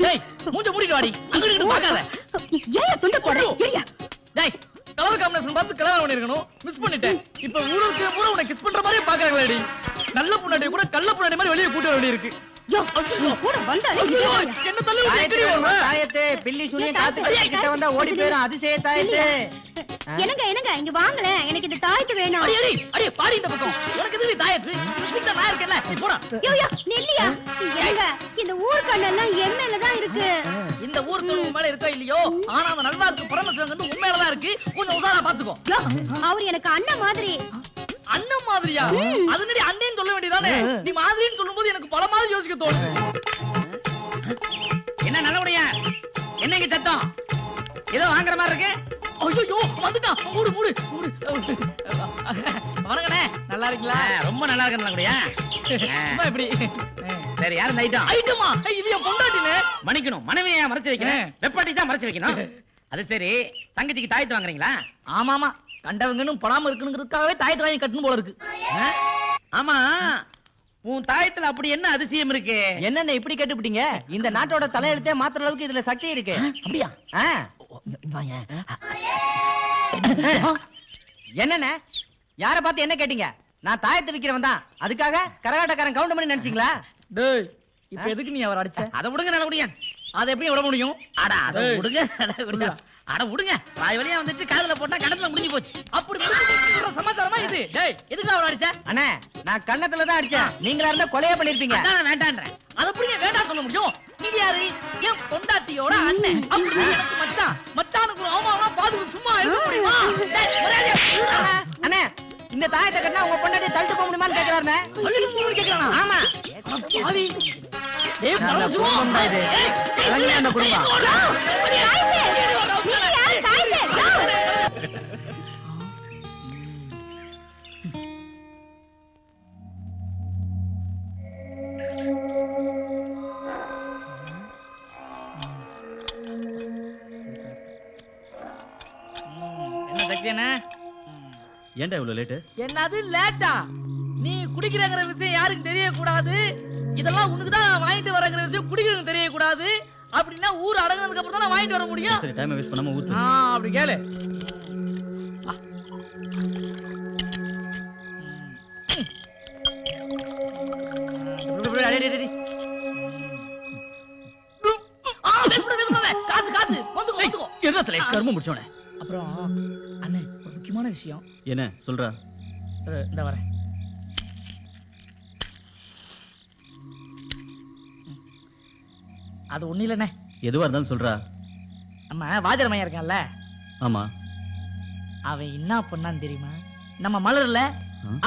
டேய் மூஞ்ச மூடிட்டு வாடி. அங்க பார்க்காத. ஏன் துண்ட போடு? ஏய்யா. டேய் கலர் காம்பினேஷன் பார்த்து கல்யாணம் பண்ணிருக்கணும். மிஸ் பண்ணிட்டேன். இப்ப ஊருக்கு பூரா உன்னை கிஸ் பண்ற மாதிரியே பாக்குறாங்களேடி. நல்ல பொண்ணாடி கூட கள்ள பொண்ணாடி மாதிரி வெளியே கூட்ட வேண்டி இருக்கு. யோ கூட வந்தாலே என்ன தள்ளி விட்டு தாயத்தே பில்லி சுனிய காத்து கிட்ட வந்தா ஓடி போயிடும். அதிசய தாயத்தே. என்னங்க இங்க வாங்கல. எனக்கு இந்த தாயத்து வேணும். அடி பாடி இந்த பக்கம். உனக்கு எதுக்கு தாயத்து? சித்த நான் இருக்கேன்ல. போடா. யோ நெல்லியா. என்னங்க இந்த ஊர் கண்ணெல்லாம் எம்எல்ஏ தான் இருக்கு. இந்த ஊர் கண்ணு மேல இருக்கோ இல்லையோ, ஆனா அந்த நல்வாக்கு பரமசிவன் உண்மையில தான் இருக்கு. கொஞ்சம் உசாரா பாத்துக்கோ. அவர் எனக்கு அண்ணன் மாதிரி. அண்ணன் மாதிரியா? அது நடி அண்ணேன்னு சொல்ல வேண்டியதானே. நீ மாதிரின்னு சொல்லும்போது எனக்கு பல மாதிரி யோசிக்க தோணும். என்ன நல்லபடியா? என்னங்க சத்தம்? ஏதோ வாங்குற மாதிரி இருக்கு. ஐயோ வந்துட்டான். மூடு மூடு மூடு. வணக்கண்ணே, நல்லா இருக்கீங்களா? ரொம்ப நல்லா இருக்கு நல்லபடியா. எப்படி? சரி யார் இந்த ஐட்டம்? ஐட்டமா? இது என் பொண்டாட்டினே. மன்னிக்கணும், மனைவியை மறைச்சு வைக்கிறேன். வெப்பாட்டி தான் மறைச்சு வைக்கணும். அது சரி, தங்கச்சிக்கு தாயத்து வாங்குறீங்களா? ஆமாமா, கண்டவங்கன்னு படாம இருக்கணுங்கிறதுக்காகவே தாயத்து வாங்கி கட்டணும் போல இருக்கு. ஆமா, உன் தாயத்துல அப்படி என்ன அதிசயம் இருக்கு? என்னென்ன இப்படி கேட்டுப்பிட்டீங்க? இந்த நாட்டோட தலையெழுத்தே மாத்துற அளவுக்கு இதுல சக்தி இருக்கு. அப்படியா? என்னென்ன யார பார்த்து என்ன கேட்டீங்க? நான் தாயத்தை விக்கிறவன் தான். அதுக்காக கரகாட்டக்காரன் கவுண்ட் பண்ணி நினைச்சீங்களா? டேய், இப்ப எதுக்கு நீ அவர் அடிச்ச? அதை விடுங்க நல்லபடியா. அதை எப்படி விட முடியும்? அட அதை விடுங்க. அட விடுங்க. வாய் வழியா வந்துச்சு, காதுல போட்டா கடத்துல முடிஞ்சு போச்சு. அப்படி சமாச்சாரமா இது? டேய், எதுக்கு அவர் அடிச்ச? அண்ணே, நான் கண்ணத்துல தான் அடிச்சேன். நீங்களா இருந்தா கொலையே பண்ணிருப்பீங்க. அதான் வேண்டான்றேன். அத புரிய வேண்டாம் சொல்ல முடியும். நீங்க யாரு? என் பொண்டாட்டியோட அண்ணன். அப்படி எனக்கு மச்சான். மச்சானுக்கு ஒரு அவமானமா பாதுக்கு சும்மா இருக்க முடியுமா? அண்ணே, இந்த தாயத்தை கட்டினா உங்க பொண்டாட்டியை தள்ளிட்டு போக முடியுமான்னு கேக்குறாருண்ணே. கேக்குறானா? ஆமா. பாவி. டேய் குடும்பம் தான் இது. கல்யாண குடும்பம். என்ன சக்தியண்ணே? ஏன்டா இவ்வளவு லேட்டு? என்னது லேட்டா? நீ குடிக்கிறங்கிற விஷயம் யாருக்கும் தெரியக்கூடாது. இதெல்லாம் உனக்கு தான் வாங்கிட்டு வரங்கிற விஷயம் குடிக்கிறது தெரியக்கூடாது. அப்படின்னா ஊர் அடங்குனதுக்கு அப்புறம் தான் வாங்கிட்டு வர முடியும். சரி, டைம் வேஸ்ட் பண்ணாம ஊத்து. அப்படி கேளு. காசு காசு வந்துக்கோ. என்னத்துல கர்மம் முடிச்சோனே. அப்புறம் அண்ணே, ஒரு முக்கியமான விஷயம். என்ன சொல்றா? இந்த வரேன். அது ஒண்ணு இல்லண்ணே. எதுவா இருந்தாலும் சொல்றா. நம்ம வாஜரமையா இருக்கான்ல, ஆமா, அவன் என்ன பண்ணான்னு தெரியுமா? நம்ம மலர்ல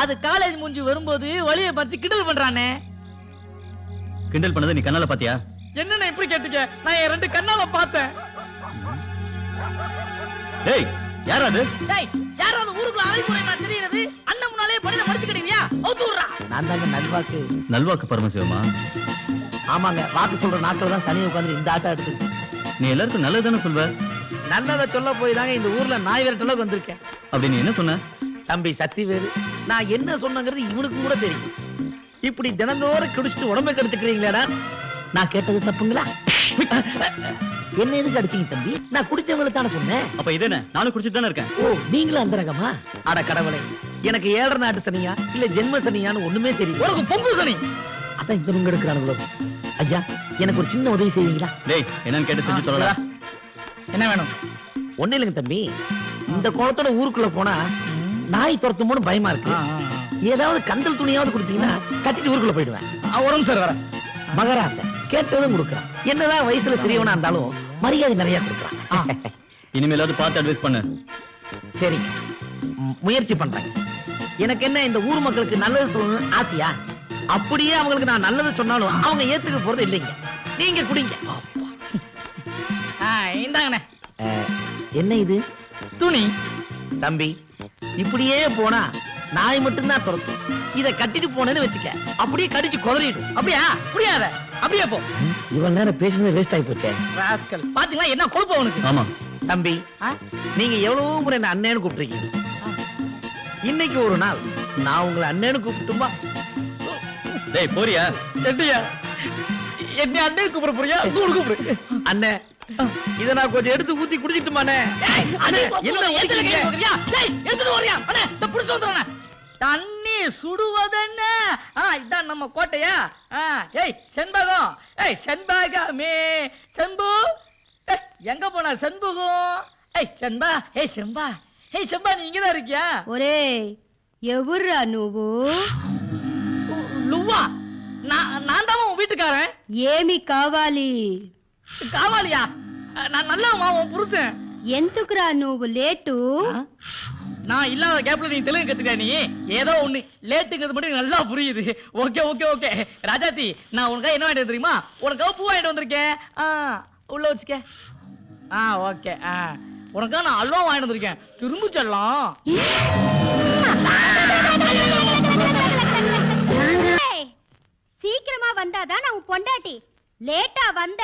அது காலேஜ் முடிஞ்சு வரும்போது வழியை பறிச்சு கிண்டல் பண்றானே. கிண்டல் பண்ணதை நீ கண்ணால பாத்தியா? என்னண்ணே இப்படி கேட்டீங்க? நான் என் 2 கண்ணால பார்த்தேன். டேய், யாரா அது? டேய், யாராவது ஊருக்குள்ள அரைக்குறைமா தெரியுது? அண்ணன் முன்னாலே படியில மடிச்சுக்கிட்டீங்க. அவுத்துறா. நான் தாங்க நல்வாக்கு. நல்வாக்கு பரமசிவமா? ஆமாங்க, வாக்கு சொல்ற நாட்கள் தான் சனியை உட்கார்ந்து இந்த ஆட்டம் எடுத்து. நீ எல்லாருக்கும் நல்லதுதானே சொல்வ? நல்லதை சொல்ல போய் தாங்க இந்த ஊர்ல நாய் விரட்ட அளவுக்கு வந்திருக்கேன். அப்படி நீ என்ன சொன்ன? தம்பி சக்திவேலு, நான் என்ன சொன்னங்கிறது இவனுக்கும் கூட தெரியும். இப்படி தினந்தோறும் குடிச்சிட்டு உடம்பை கெடுத்துக்கிறீங்களா? நான் கேட்டது தப்புங்களா? என்ன எதுக்கு அடிச்சீங்க தம்பி? நான் குடிச்சவங்களுக்கு தானே சொன்னேன். அப்ப இது என்ன? நானும் குடிச்சிட்டு தானே இருக்கேன். ஓ, நீங்களும் அந்த ரகமா? அட கடவுளே, எனக்கு 7 நாட்டு சனியா இல்ல ஜென்ம சனியான்னு ஒண்ணுமே தெரியும். உனக்கு பொங்கு சனி. அதான் இந்த பங்கு எடுக்கிறானுங்களோ. ஐயா, எனக்கு ஒரு சின்ன உதவி செய்வீங்களா? டேய், என்னன்னு கேட்டு செஞ்சு சொல்லடா. என்ன வேணும்? ஒண்ணு இல்லைங்க தம்பி, இந்த குளத்தோட ஊருக்குள்ள போனா நாய் துரத்துமோன்னு பயமா இருக்கு. ஏதாவது கந்தல் துணியாவது கொடுத்தீங்கன்னா கட்டிட்டு ஊருக்குள்ள போயிடுவேன். வரும் சார், வர. மகராசை கேட்டதும் கொடுக்குறான். என்னதான் வயசுல சிறியவனா இருந்தாலும் மரியாதை நிறைய கொடுக்குறான். இனிமேலாவது பார்த்து அட்வைஸ் பண்ணு. சரிங்க, முயற்சி பண்றேன். எனக்கு என்ன இந்த ஊர் மக்களுக்கு நல்லது சொல்லணும்னு ஆசையா? அப்படியே அவங்களுக்கு நான் நல்லது சொன்னாலும் அவங்க ஏத்துக்க போறது இல்லைங்க. நீங்க குடிங்க. இந்தாங்கண்ணே. என்ன இது? துணி. தம்பி, இப்படியே போனா நாய் மட்டும்தான் துரத்தும். இத கட்டிட்டு போனேன்னு வச்சுக்க, அப்படியே கடிச்சு குதறிடும். அப்படியா? புரியாத. அப்படியே போ. இவ்வளவு நேரம் பேசுனது வேஸ்ட் ஆகி போச்சே. ராஸ்கல், பாத்தீங்களா என்ன கொழுப்பு அவனுக்கு? ஆமா தம்பி, நீங்க எவ்வளவு முறை என்ன அண்ணேன்னு கூப்பிட்டுருக்கீங்க. இன்னைக்கு ஒரு நாள் நான் உங்களை அண்ணேன்னு கூப்பிட்டுமா? டேய், போறியா? எட்டியா? என்ன அண்ணே கூப்பிட போறியா கூப்பிடு அண்ணே இத நான் கொஞ்சம் எடுத்து ஊத்தி குடிச்சிட்டுமாண்ணே. தண்ணி சுடுவதென்ன இதான் நம்ம கோட்டையா? ஏய் செண்பகம், ஏய் செண்பகமே, செம்பு எங்க போன செண்பகம்? ஏய் செண்பா, ஏய் செம்பா, ஏய் செம்பா நீ இங்கதான் இருக்கியா? ఒరే ఎవర్రా నువ్వు? லுவா நான் தான் உன் வீட்டுக்காரன். ఏమి కావాలి? காவாலியா? நான் நல்லவமா உன் புருஷன். ఎందుకురా నువ్వు లేటు? நான் இல்லாத கேப்ல நீ தெலுங்கு கத்துக்க. நீ ஏதோ ஒண்ணு லேட்டுங்கிறது மட்டும் நல்லா புரியுது. ஓகே ஓகே ஓகே ராஜாத்தி, நான் உனக்காக என்ன வாங்கிட்டு தெரியுமா? உனக்காக பூ வாங்கிட்டு வந்திருக்கேன். உள்ள வச்சுக்க. ஓகே. உனக்காக நான் அல்வா வாங்கிட்டு வந்திருக்கேன். திரும்ப செல்லாம். சீக்கிரமா வந்தாதான் நான் பொண்டாட்டி. லேட்டா வந்த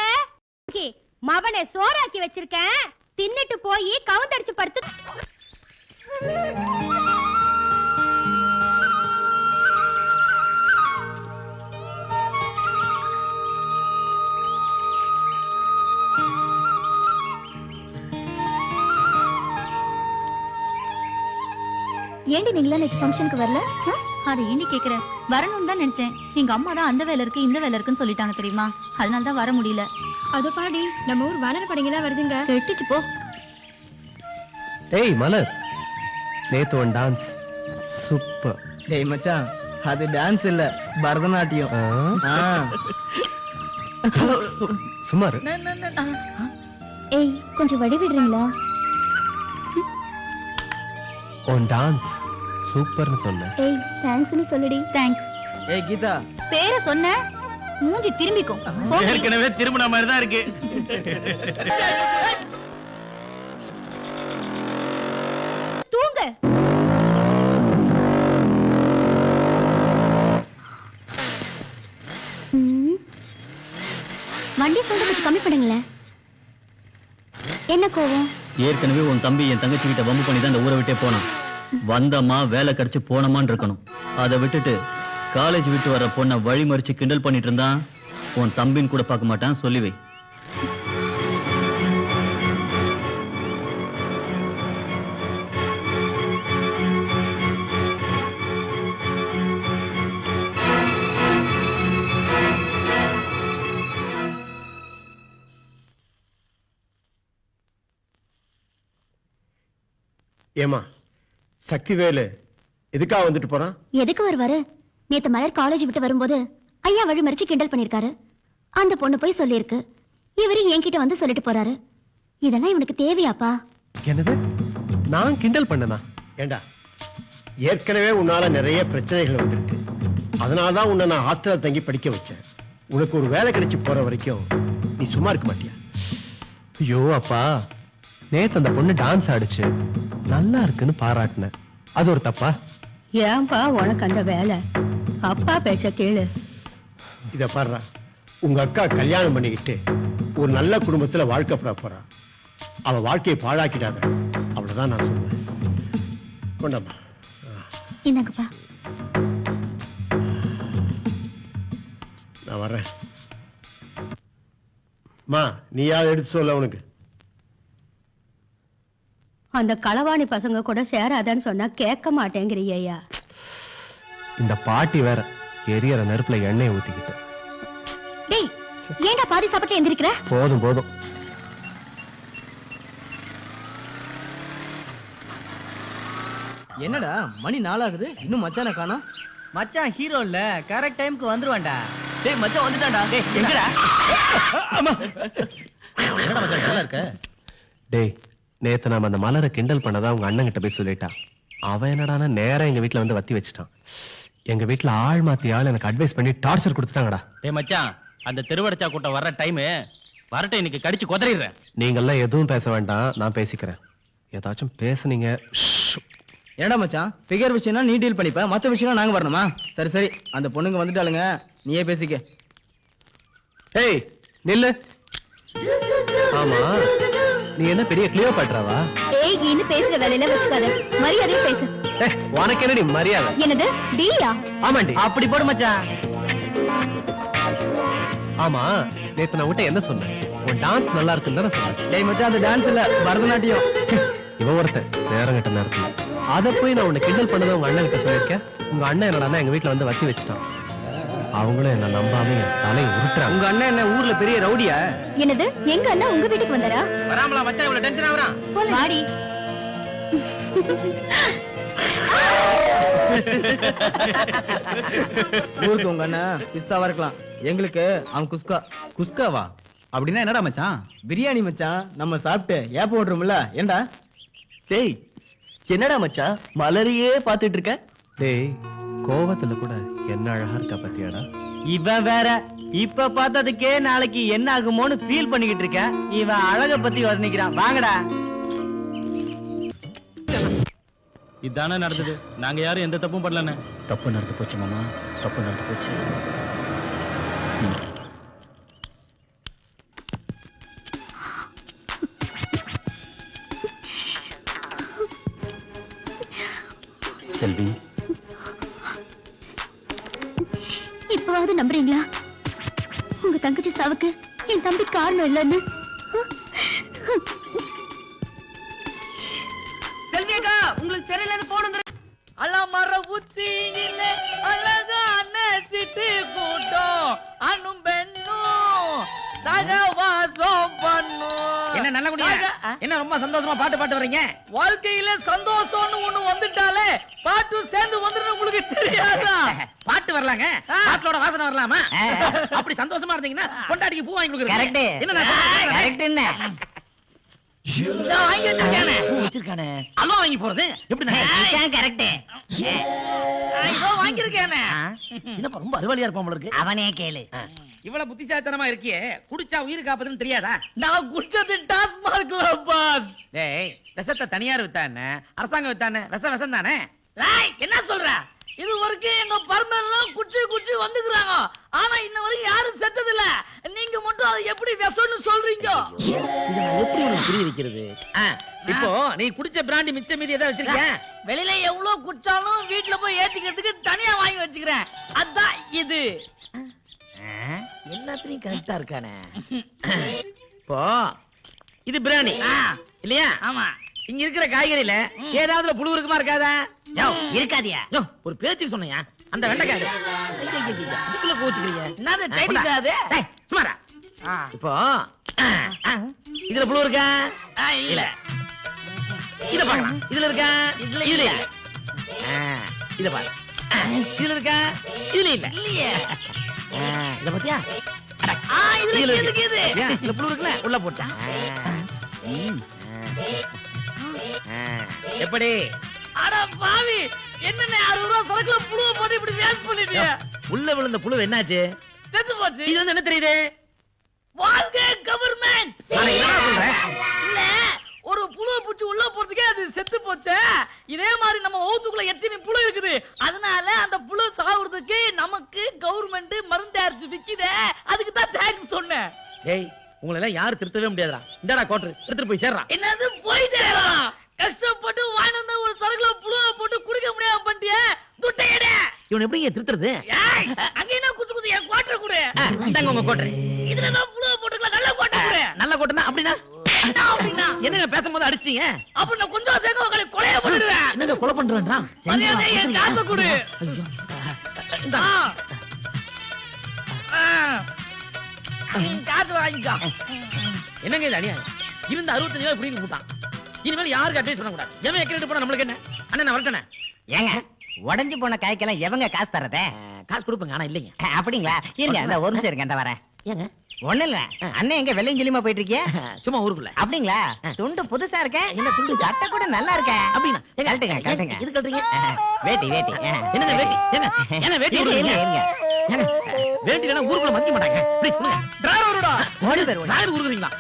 மவனை சோறாக்கி வச்சிருக்கேன். தின்னுட்டு போய் கவுந்தடிச்சு படுத்து. ஏண்டி நீங்களா நேற்று ஃபங்க்ஷனுக்கு வரல? அது ஏண்டி கேக்குற? வரணும்னு தான் நினைச்சேன். எங்க அம்மா தான் அந்த வேலை இருக்கு இந்த வேலை இருக்குன்னு சொல்லிட்டாங்க தெரியுமா? அதனால தான் வர முடியல. அது பாடி நம்ம ஊர் வளர படங்க தான் வருதுங்க. கெட்டுச்சு போ. ஏய் மலர், நேத்து ஒன் டான்ஸ் சூப்பர். டேய் மச்சான், அது டான்ஸ் இல்ல, பரதநாட்டியம். சுமார். ஏய் கொஞ்சம் வழி விடுறீங்களா? ஒன் டான்ஸ் சூப்பர்னு சொன்னேன். ஏய் தேங்க்ஸ்னு சொல்லுடி. தேங்க்ஸ். ஏய் கீதா, பேரை சொன்ன மூஞ்சி திரும்பிக்கும். ஏற்கனவே திரும்பின மாதிரி தான் இருக்கு. தூங்க. வண்டி சொல்ற கொஞ்சம் கம்மி பண்ணுங்களேன். என்ன கோவம்? ஏற்கனவே உன் தம்பி என் தங்கச்சி கிட்ட வம்பு பண்ணி தான் இந்த ஊரை விட்டே போனான். வந்தம்மா வேலை கிடைச்சு போனமான்னு இருக்கணும். அதை விட்டுட்டு காலேஜ் விட்டு வர பொண்ணை வழி மறிச்சு கிண்டல் பண்ணிட்டு இருந்தான். உன் தம்பின்னு கூட பார்க்க மாட்டான், சொல்லி வை. ஏமா சக்திவேலு எதுக்காக வந்துட்டு போறான்? எதுக்கு வருவாரு? நேத்து மலர் காலேஜ் விட்டு வரும்போது ஐயா வழி மறிச்சு கிண்டல் பண்ணிருக்காரு. அந்த பொண்ணு போய் சொல்லிருக்கு. இவரு என்கிட்ட வந்து சொல்லிட்டு போறாரு. இதெல்லாம் இவனுக்கு தேவையாப்பா? என்னது, நான் கிண்டல் பண்ணனா? ஏண்டா, ஏற்கனவே உன்னால நிறைய பிரச்சனைகள் வந்திருக்கு. அதனாலதான் உன்னை நான் ஹாஸ்டல்ல தங்கி படிக்க வச்சேன். உனக்கு ஒரு வேலை கிடைச்சு போற வரைக்கும் நீ சும்மா இருக்க மாட்டியா? ஐயோ அப்பா, நேத்து அந்த பொண்ணு டான்ஸ் ஆடுச்சு, நல்லா இருக்குன்னு பாராட்டினேன். அது ஒரு தப்பா? ஏன்பா உனக்கு அந்த வேலை? அப்பா பேச்ச கேளு. இத பாருடா, உங்க அக்கா கல்யாணம் பண்ணிக்கிட்டு ஒரு நல்ல குடும்பத்துல வாழ்க்கப்பட போறா. அவ வாழ்க்கையை பாழாக்கிடாத, அவ்வளவுதான் நான் சொல்லுவேன். கொண்டாமா. இந்தாங்கப்பா. நான் வர்றேன். மா, நீ யார் எடுத்து சொல்ல உனக்கு? அந்த களவாணி பசங்க கூட சேராதன்னு சொன்னா கேட்க மாட்டேங்கிறியா? இந்த பாட்டி வேற எரியற நெருப்புல எண்ணெயை ஊத்திக்கிட்டு. டேய் ஏன்டா பாதி சாப்பிட்டு எந்திரிக்கிற? போதும் போதும். என்னடா மணி 4 ஆகுது, இன்னும் மச்சான காணோம். மச்சான் ஹீரோ இல்ல, கரெக்ட் டைம்க்கு வந்துருவான்டா. டேய் மச்சான் வந்துட்டான்டா. டேய் எங்கடா? என்னடா மச்சான் நல்லா இருக்க? டேய், நேத்து நாம அந்த மலரை கிண்டல் பண்ணதா உங்க அண்ணன் கிட்ட போய் சொல்லிட்டான். அவன் என்னடானா நேரா எங்க வீட்டுல வந்து வத்தி வச்சுட்டான். எங்க வீட்டுல ஆள் மாத்தி ஆள் எனக்கு அட்வைஸ் பண்ணி டார்ச்சர் கொடுத்துட்டாங்கடா. டேய் மச்சான், அந்த திருவடச்சா கூட்டம் வர்ற டைம் வரட்டும், இன்னைக்கு கடிச்சு குதறிடுறேன். நீங்கெல்லாம் எதுவும் பேச வேண்டாம், நான் பேசிக்கிறேன். ஏதாச்சும் பேசுனீங்க. என்னடா மச்சான், பிகர் விஷயம்னா நீ டீல் பண்ணிப்ப, மத்த விஷயம் நாங்க வரணுமா? சரி சரி, அந்த பொண்ணுங்க வந்துட்டாளுங்க, நீயே பேசிக்க. ஏய் நில்லு. ஆமா, நீ என்ன பெரிய கிளியோபாட்ராவா? ஏய் இன்னு பேசுற வேலையில வச்சுக்காத, மரியாதையா பேசு. உனக்கு என்னடி மரியாதை? என்னது டியா? ஆமாண்டி. அப்படி போடு மச்சான். ஆமா நேத்து நான் உன்கிட்ட என்ன சொன்னேன்? உன் டான்ஸ் நல்லா இருக்குன்னு தானே சொன்னேன். டேய் மச்சான், அது டான்ஸ் இல்ல, பரதநாட்டியம். இவன் ஒருத்தன் நேரம் கட்ட நேரத்துல அதை போய் நான் உன்னை கிண்டல் பண்ணதை உங்க அண்ணன் கிட்ட சொல்லியிருக்கேன். உங்க அண்ணன் என்னடா எங்க வீட்டுல வந்து வத்தி வச்சுட்டான். அவங்களும் என்ன நம்பாம என் தலையை உருட்டுறாங்க. உங்க அண்ணன் என்ன ஊர்ல பெரிய ரவுடியா? என்னது, எங்க அண்ணா உங்க வீட்டுக்கு வந்தாரா? வராமலா மச்சான் இவ்வளவு டென்ஷன் ஆவறான்? வாடி. ஊருக்கு உங்க அண்ணன் பிஸ்தாவா இருக்கலாம், எங்களுக்கு அவன் குஸ்கா. குஸ்காவா? அப்படின்னா என்னடா மச்சான்? பிரியாணி மச்சான், நம்ம சாப்பிட்டு ஏப்ப ஓட்டுறோம்ல. ஏண்டா? டேய் என்னடா மச்சான் மலரையே பாத்துட்டு இருக்க? டேய் கோவத்துல கூட என்ன அழகா இருக்கா பத்தியாடா. இவன் வேற, இப்ப பார்த்ததுக்கே நாளைக்கு என்ன ஆகுமோன்னு ஃபீல் பண்ணிக்கிட்டு இருக்க. இவன் அழக பத்தி வர்ணிக்கிறான். வாங்கடா. இதானே நடந்தது. நாங்க யாரும் எந்த தப்பும் பண்ணலன்னு. தப்பு நடந்து போச்சு மாமா, தப்பு நடந்து போச்சு. செல்வி, இப்பவாவது நம்புறீங்களா உங்க தங்கச்சி சாவுக்கு என் தம்பி காரணம் இல்லைன்னு? செல்வியக்கா, உங்களுக்கு சரியில்லைன்னு போடுங்க. அலமர உச்சியில அழகான சிட்டு கூட்டம் அண்ணும் பெண்ணும் சகவாசம் பண்ணும். என்ன நல்ல முடியா? என்ன ரொம்ப சந்தோஷமா பாட்டு வர்றீங்க? வாழ்க்கையில சந்தோஷம்னு ஒண்ணு வந்துட்டாலே பாட்டு சேர்ந்து வந்துடும். உங்களுக்கு தெரியாதா? பாட்டு வரலாங்க, பாட்டோட வாசனை வரலாமா? அப்படி சந்தோஷமா இருந்தீங்கன்னா பொண்டாட்டிக்கு பூ வாங்கி கொடுக்குறேன். கரெக்ட். என்ன கரெக்ட்? என்ன வாங்கி வச்சிருக்கானே அல்வா வாங்கி போறது எப்படி? கரெக்ட். இதோ வாங்கியிருக்கேனே. என்னப்பா ரொம்ப அறிவாளியா இருப்பான் போல இருக்கு. அவனே கேளு. இவ்வளவு புத்திசாலித்தனமா இருக்கியே, குடிச்சா உயிர் காப்பதுன்னு தெரியாதா? நான் குடிச்சது டாஸ்மார்க்ல பாஸ். டேய், விஷத்தை தனியார் வித்தானே, அரசாங்கம் வித்தானே, விஷம் தானே? என்ன சொல்ற? இது வரைக்கும் எங்க பர்மனெல்லாம் குச்சி வந்துக்குறாங்க. ஆனா இன்ன வரைக்கும் யாரும் செத்தது இல்ல. நீங்க மட்டும் அதை எப்படி விஷம்னு சொல்றீங்க? இத நான் எப்படி உனக்கு புரிய வைக்கிறது? இப்போ நீ குடிச்ச பிராண்டி மிச்ச மீதி ஏதாவது வச்சிருக்கியா? வெளியில எவ்வளவு குடிச்சாலும் வீட்டுல போய் ஏத்திக்கிறதுக்கு தனியா வாங்கி வச்சுக்கிறேன். அதான் இது. எல்லாத்துலயும் கரெக்டா இருக்கானே. இப்போ இது பிராணி இல்லையா? ஆமா. இங்க இருக்கிற காய்கறியில ஏதாவது புழு இருக்குமா இருக்காதா? இருக்காதியா? ஒரு பேச்சுக்கு சொன்னையா? அந்த வெண்டைக்காய் இதுக்குள்ள கோச்சுக்கிறீங்க. என்னது சைடிஷா அது? சுமாரா. இப்போ இதுல புழு இருக்கா? இல்ல. இத பாக்கலாம். இதுல இருக்கா? இதுல இல்ல. இல்ல. இத பாரு. இதுல இருக்கா? இதுல இல்ல. இல்லையே. இத பாத்தியா? இதுல எதுக்கு இது? இதுல புழு இருக்குல, உள்ள போட்டா. எப்படி? அட பாவி, என்னண்ணே 60 ரூபாய் சரக்குல புழுவ போட்டு இப்படி வேஸ்ட் பண்ணிட்டியா? உள்ள விழுந்த புழு என்னாச்சு? செத்து போச்சு. இது வந்து என்ன தெரியுது? வாழ்க கவர்மெண்ட். இல்ல, ஒரு புழுவ பூச்சி உள்ள போறதுக்கே அது செத்து போச்சு. இதே மாதிரி நம்ம ஓத்துக்குள்ள எத்தனை புழு இருக்குது. அதனால அந்த புழு சாவுறதுக்கு நமக்கு கவர்மெண்ட் மருந்து தயாரிச்சு விக்குதே. அதுக்கு தான் தேங்க்ஸ் சொன்னேன். டேய், உங்களை எல்லாம் யாரும் திருத்தவே முடியாதுடா. இந்தடா கோட்டர், எடுத்துட்டு போய் சேர்றா. என்னது போய் சேரலாம்? கஷ்டப்பட்டு வாங்கி வந்த ஒரு சரக்குல புழுவ போட்டு குடிக்க முடியாம பண்ணிட்டியே. துட்டையடே. இவன் எப்படி இங்க திருத்துறது? அங்க என்ன குத்து என் குவாட்டர் கொடு. இந்தாங்க உங்க கோட்டர். இதுல தான் புழுவ போட்டுக்கலாம். நல்ல குவாட்டர் கொடு. நல்ல கோட்டர்னா அப்படின்னா அப்படின்னா என்னங்க பேசும்போது அடிச்சிட்டீங்க? அப்ப நான் கொஞ்சம் சேர்க்க உங்களை கொலைய பண்ணிடுவேன். என்னங்க கொலை பண்றேன்றா? மரியாதை என் காசை கொடு. இந்தா. காசு வாங்கிக்கோ. என்னங்க இது அநியாயம்? இருந்த 65 ரூபாய் புடிங்க போட்டான். இனிமேல் யாருக்கு அட்வைஸ் பண்ண கூடாது. எவன் எக்கரேட் போனா நம்மளுக்கு என்ன? அண்ணா நான் வரட்டனே. ஏங்க உடைஞ்சு போன காய்க்கெல்லாம் எவங்க காசு தரதே? காசு கொடுப்பேங்க, ஆனா இல்லைங்க. அப்படிங்களா? இருங்க, அந்த ஒரு நிமிஷம் இருங்க, அந்த வரேன். ஏங்க ஒண்ணு இல்ல, அண்ணன் எங்க வெள்ளையும் கிளியுமா போயிட்டு இருக்கிய? சும்மா ஊருக்குள்ள. அப்படிங்களா? துண்டு புதுசா இருக்க. என்ன துண்டு? சட்டை கூட நல்லா இருக்க. அப்படின்னா கழட்டுங்க கழட்டுங்க. இது கட்டுறீங்க? வேட்டி வேட்டி. என்னங்க வேட்டி? என்ன வேட்டி இருங்க விடுறீங்க? இருங்க. ஏங்க வேட்டி இல்லைன்னா ஊருக்குள்ள மதிக்க மாட்டாங்க. ப்ளீஸ் சொல்லுங்க. டிரைவர் வருடா. ஓடி பேர் டிரைவர் ஊருக்குறீங்களா?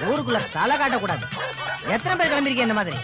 ஊருக்குள்ள தலை காட்டக்கூடாது. எத்தனை பேர் கிளம்பிருக்கீங்க இந்த மாதிரி?